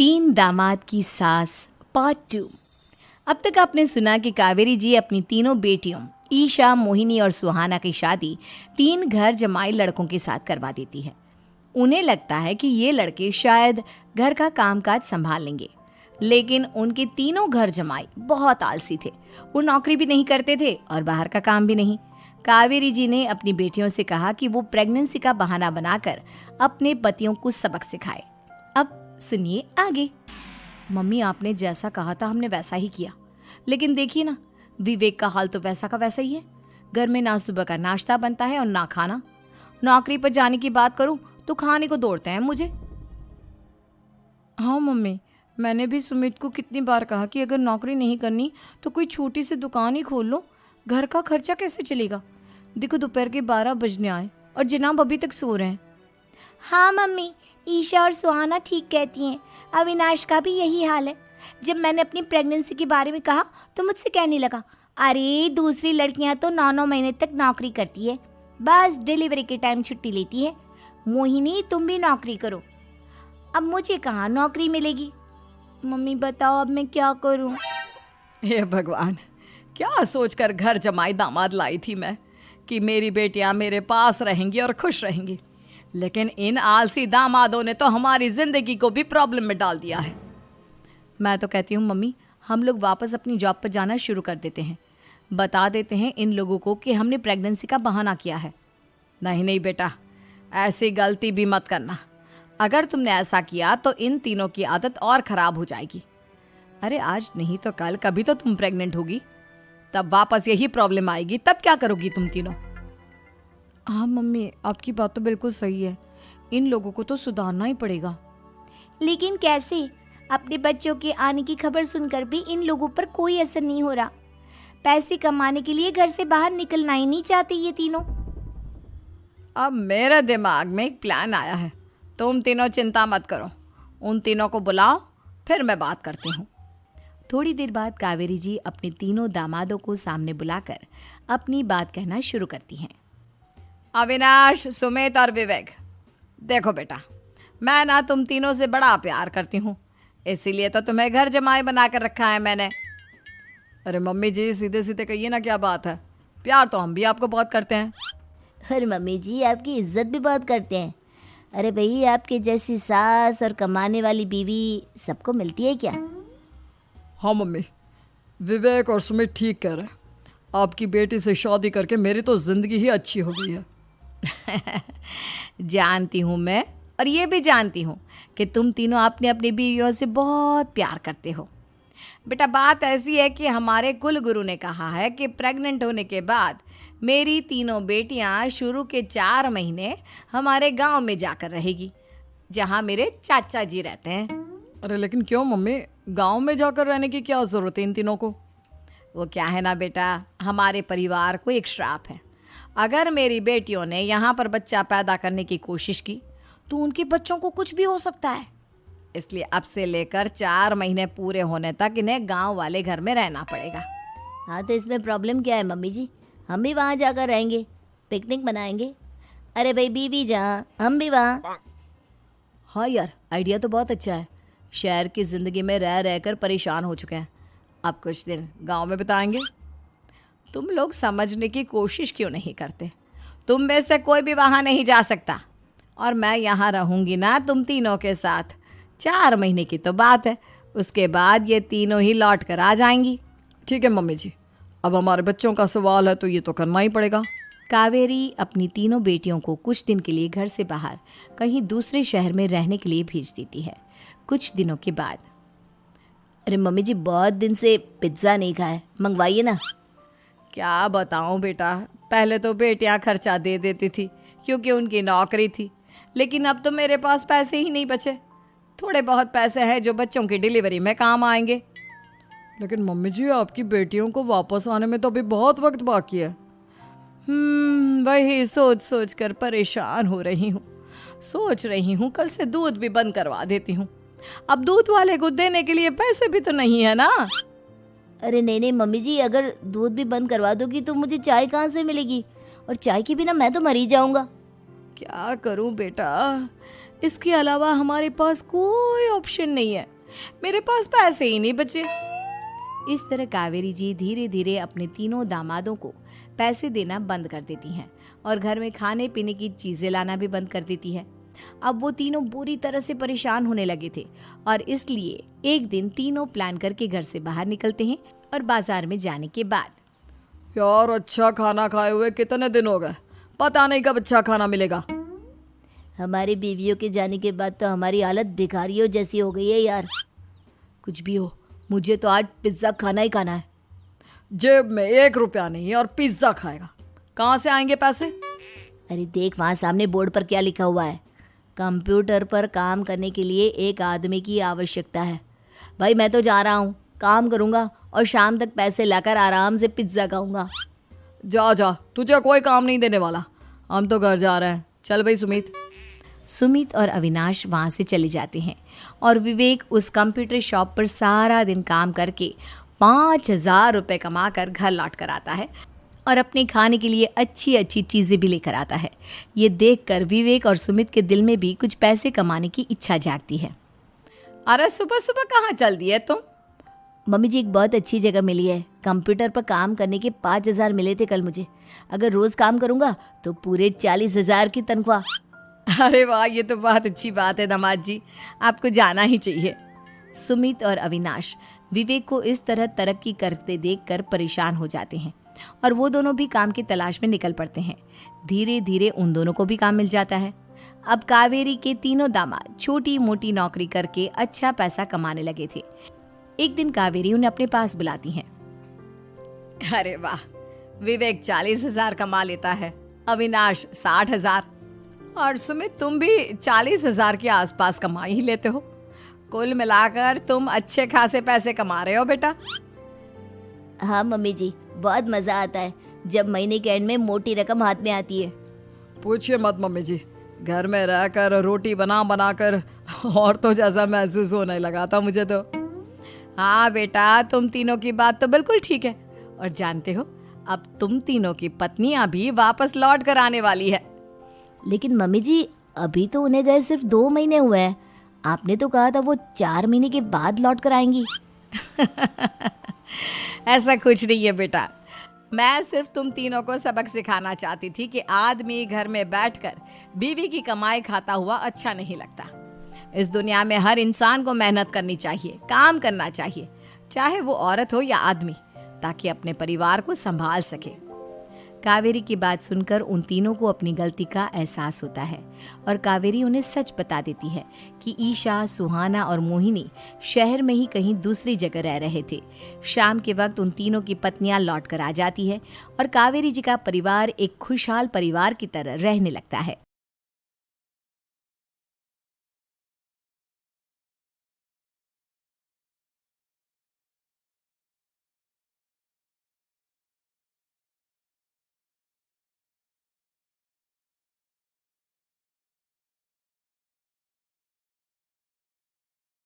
तीन दामाद की सास पार्ट 2। अब तक आपने सुना कि कावेरी जी अपनी तीनों बेटियों ईशा, मोहिनी और सुहाना की शादी तीन घर जमाई लड़कों के साथ करवा देती है। उन्हें लगता है कि ये लड़के शायद घर का कामकाज संभाल लेंगे, लेकिन उनके तीनों घर जमाई बहुत आलसी थे। वो नौकरी भी नहीं करते थे और बाहर का काम भी नहीं। कावेरी जी ने अपनी बेटियों से कहा कि वो प्रेगनेंसी का बहाना बनाकर अपने पतियों को सबक सिखाए। अब सुनिए आगे। मम्मी, आपने जैसा कहा था हमने वैसा ही किया, लेकिन देखिए ना, विवेक का हाल तो वैसा का वैसा ही है। घर में ना सुबह का नाश्ता बनता है और ना खाना। नौकरी पर जाने की बात करूं तो खाने को दौड़ते हैं मुझे। हाँ मम्मी, मैंने भी सुमित को कितनी बार कहा कि अगर नौकरी नहीं करनी तो कोई छोटी सी दुकान ही खोल लो। घर का खर्चा कैसे चलेगा? देखो दोपहर के 12 बजने आए और जनाब अभी तक सो रहे हैं। हाँ मम्मी, ईशा और सुहाना ठीक कहती हैं। अविनाश का भी यही हाल है। जब मैंने अपनी प्रेगनेंसी के बारे में कहा तो मुझसे कहने लगा, अरे दूसरी लड़कियां तो 9-9 महीने तक नौकरी करती है, बस डिलीवरी के टाइम छुट्टी लेती है। मोहिनी, तुम भी नौकरी करो। अब मुझे कहाँ नौकरी मिलेगी? मम्मी बताओ अब मैं क्या करूँ? हे भगवान, क्या सोचकर घर जमाई दामाद लाई थी मैं कि मेरी बेटियां मेरे पास रहेंगी और खुश रहेंगी, लेकिन इन आलसी दामादों ने तो हमारी जिंदगी को भी प्रॉब्लम में डाल दिया है। मैं तो कहती हूँ मम्मी, हम लोग वापस अपनी जॉब पर जाना शुरू कर देते हैं। बता देते हैं इन लोगों को कि हमने प्रेगनेंसी का बहाना किया है। नहीं नहीं बेटा, ऐसी गलती भी मत करना। अगर तुमने ऐसा किया तो इन तीनों की आदत और ख़राब हो जाएगी। अरे आज नहीं तो कल कभी तो तुम प्रेग्नेंट होगी, तब वापस यही प्रॉब्लम आएगी। तब क्या करोगी तुम तीनों? हाँ मम्मी, आपकी बात तो बिल्कुल सही है। इन लोगों को तो सुधारना ही पड़ेगा। लेकिन कैसे? अपने बच्चों के आने की खबर सुनकर भी इन लोगों पर कोई असर नहीं हो रहा। पैसे कमाने के लिए घर से बाहर निकलना ही नहीं चाहते ये तीनों। अब मेरे दिमाग में एक प्लान आया है। तुम तीनों चिंता मत करो, उन तीनों को बुलाओ, फिर मैं बात करती हूँ। थोड़ी देर बाद कावेरी जी अपने तीनों दामादों को सामने बुलाकर अपनी बात कहना शुरू करती हैं। अविनाश, सुमित और विवेक, देखो बेटा, मैं ना तुम तीनों से बड़ा प्यार करती हूँ, इसीलिए तो तुम्हें घर जमाई बना कर रखा है मैंने। अरे मम्मी जी, सीधे सीधे कहिए ना, क्या बात है? प्यार तो हम भी आपको बहुत करते हैं। अरे मम्मी जी, आपकी इज्जत भी बहुत करते हैं। अरे भाई, आपके जैसी सास और कमाने वाली बीवी सबको मिलती है क्या? हाँ मम्मी, विवेक और सुमित ठीक कह रहे हैं। आपकी बेटी से शादी करके मेरी तो ज़िंदगी ही अच्छी हो गई है। जानती हूँ मैं, और ये भी जानती हूँ कि तुम तीनों अपने अपनी बीवियों से बहुत प्यार करते हो। बेटा, बात ऐसी है कि हमारे कुल गुरु ने कहा है कि प्रेग्नेंट होने के बाद मेरी तीनों बेटियां शुरू के 4 महीने हमारे गांव में जाकर रहेगी, जहां मेरे चाचा जी रहते हैं। अरे लेकिन क्यों मम्मी, गांव में जाकर रहने की क्या ज़रूरत है इन तीनों को? वो क्या है ना बेटा, हमारे परिवार को एक श्राप है। अगर मेरी बेटियों ने यहाँ पर बच्चा पैदा करने की कोशिश की तो उनके बच्चों को कुछ भी हो सकता है। इसलिए अब से लेकर 4 महीने पूरे होने तक इन्हें गांव वाले घर में रहना पड़ेगा। हाँ तो इसमें प्रॉब्लम क्या है मम्मी जी? हम भी वहाँ जाकर रहेंगे, पिकनिक मनाएंगे। अरे भाई, बीवी जहाँ हम भी वहाँ। हाँ यार, आइडिया तो बहुत अच्छा है। शहर की ज़िंदगी में रह रहकर परेशान हो चुके हैं, अब कुछ दिन गांव में बिताएंगे। तुम लोग समझने की कोशिश क्यों नहीं करते? तुम में से कोई भी वहाँ नहीं जा सकता, और मैं यहाँ रहूँगी ना तुम तीनों के साथ। 4 महीने की तो बात है, उसके बाद ये तीनों ही लौट कर आ जाएंगी। ठीक है मम्मी जी, अब हमारे बच्चों का सवाल है तो ये तो करना ही पड़ेगा। कावेरी अपनी तीनों बेटियों को कुछ दिन के लिए घर से बाहर कहीं दूसरे शहर में रहने के लिए भेज देती है। कुछ दिनों के बाद, अरे मम्मी जी, बहुत दिन से पिज्ज़ा नहीं खाया, मंगवाइए ना। क्या बताऊं बेटा, पहले तो बेटियां खर्चा दे देती थी क्योंकि उनकी नौकरी थी, लेकिन अब तो मेरे पास पैसे ही नहीं बचे। थोड़े बहुत पैसे हैं जो बच्चों की डिलीवरी में काम आएंगे। लेकिन मम्मी जी, आपकी बेटियों को वापस आने में तो अभी बहुत वक्त बाकी है। वही सोच सोच कर परेशान हो रही हूँ। सोच रही हूँ कल से दूध भी बंद करवा देती हूँ। अब दूध वाले को देने के लिए पैसे भी तो नहीं है ना। अरे नहीं नहीं मम्मी जी, अगर दूध भी बंद करवा दोगी तो मुझे चाय कहाँ से मिलेगी? और चाय के बिना मैं तो मर ही जाऊंगा। क्या करूं बेटा, इसके अलावा हमारे पास कोई ऑप्शन नहीं है, मेरे पास पैसे ही नहीं बचे। इस तरह कावेरी जी धीरे धीरे अपने तीनों दामादों को पैसे देना बंद कर देती हैं और घर में खाने पीने की चीजें लाना भी बंद कर देती है। अब वो तीनों बुरी तरह से परेशान होने लगे थे और इसलिए एक दिन तीनों प्लान करके घर से बाहर निकलते हैं और बाजार में जाने के बाद यार अच्छा खाना खाए हुए कितने दिन हो गए, पता नहीं कब अच्छा खाना मिलेगा। हमारी बीवियों के जाने के बाद तो हमारी हालत भिखारियों जैसी हो गई है यार। कुछ भी हो, मुझे तो आज पिज्ज़ा खाना ही खाना है। जेब में 1 रुपया नहीं है और पिज्ज़ा खाएगा, कहाँ से आएंगे पैसे? अरे देख वहाँ सामने बोर्ड पर क्या लिखा हुआ है, कंप्यूटर पर काम करने के लिए एक आदमी की आवश्यकता है। भाई मैं तो जा रहा हूँ, काम करूँगा और शाम तक पैसे लाकर आराम से पिज्ज़ा खाऊंगा। जा जा, तुझे कोई काम नहीं देने वाला, हम तो घर जा रहे हैं। चल भाई सुमित। सुमित और अविनाश वहाँ से चले जाते हैं और विवेक उस कंप्यूटर शॉप पर सारा दिन काम करके 5,000 रुपये कमा कर घर लौट कर आता है और अपने खाने के लिए अच्छी अच्छी चीज़ें भी लेकर आता है। ये देखकर विवेक और सुमित के दिल में भी कुछ पैसे कमाने की इच्छा जागती है। अरे सुबह सुबह कहाँ चल दिए तुम? मम्मी जी एक बहुत अच्छी जगह मिली है, कंप्यूटर पर काम करने के 5,000 मिले थे कल मुझे। अगर रोज़ काम करूँगा तो पूरे 40,000 की तनख्वाह। अरे वाह, ये तो बहुत अच्छी बात है दामाद जी, आपको जाना ही चाहिए। सुमित और अविनाश विवेक को इस तरह तरक्की करते देखकर परेशान हो जाते हैं और वो दोनों भी काम की तलाश में निकल पड़ते हैं। धीरे धीरे उन दोनों को भी काम मिल जाता है। अब कावेरी के तीनों दामाद छोटी मोटी नौकरी करके अच्छा पैसा कमाने लगे थे। एक दिन कावेरी उन्हें अपने पास बुलाती हैं। अरे वाह, विवेक 40,000 कमा लेता है, अविनाश 60,000 और सुमित तुम भी 40,000 के आसपास कमा ही लेते हो। कुल मिलाकर तुम अच्छे खासे पैसे कमा रहे हो बेटा। हाँ मम्मी जी, बहुत मज़ा आता है जब महीने के एंड में मोटी रकम हाथ में आती है। पूछिए मत मम्मी जी, घर में रहकर रोटी बना बना कर और तो जैसा महसूस होने लगा था मुझे तो। हाँ बेटा, तुम तीनों की बात तो बिल्कुल ठीक है और जानते हो अब तुम तीनों की पत्नियां भी वापस लौट कर आने वाली है। लेकिन मम्मी जी अभी तो उन्हें गए सिर्फ 2 महीने हुए हैं, आपने तो कहा था वो 4 महीने के बाद लौट कर आएंगी। ऐसा कुछ नहीं है बेटा, मैं सिर्फ तुम तीनों को सबक सिखाना चाहती थी कि आदमी घर में बैठकर बीवी की कमाई खाता हुआ अच्छा नहीं लगता। इस दुनिया में हर इंसान को मेहनत करनी चाहिए, काम करना चाहिए, चाहे वो औरत हो या आदमी, ताकि अपने परिवार को संभाल सके। कावेरी की बात सुनकर उन तीनों को अपनी गलती का एहसास होता है और कावेरी उन्हें सच बता देती है कि ईशा, सुहाना और मोहिनी शहर में ही कहीं दूसरी जगह रह रहे थे। शाम के वक्त उन तीनों की पत्नियां लौट कर आ जाती है और कावेरी जी का परिवार एक खुशहाल परिवार की तरह रहने लगता है।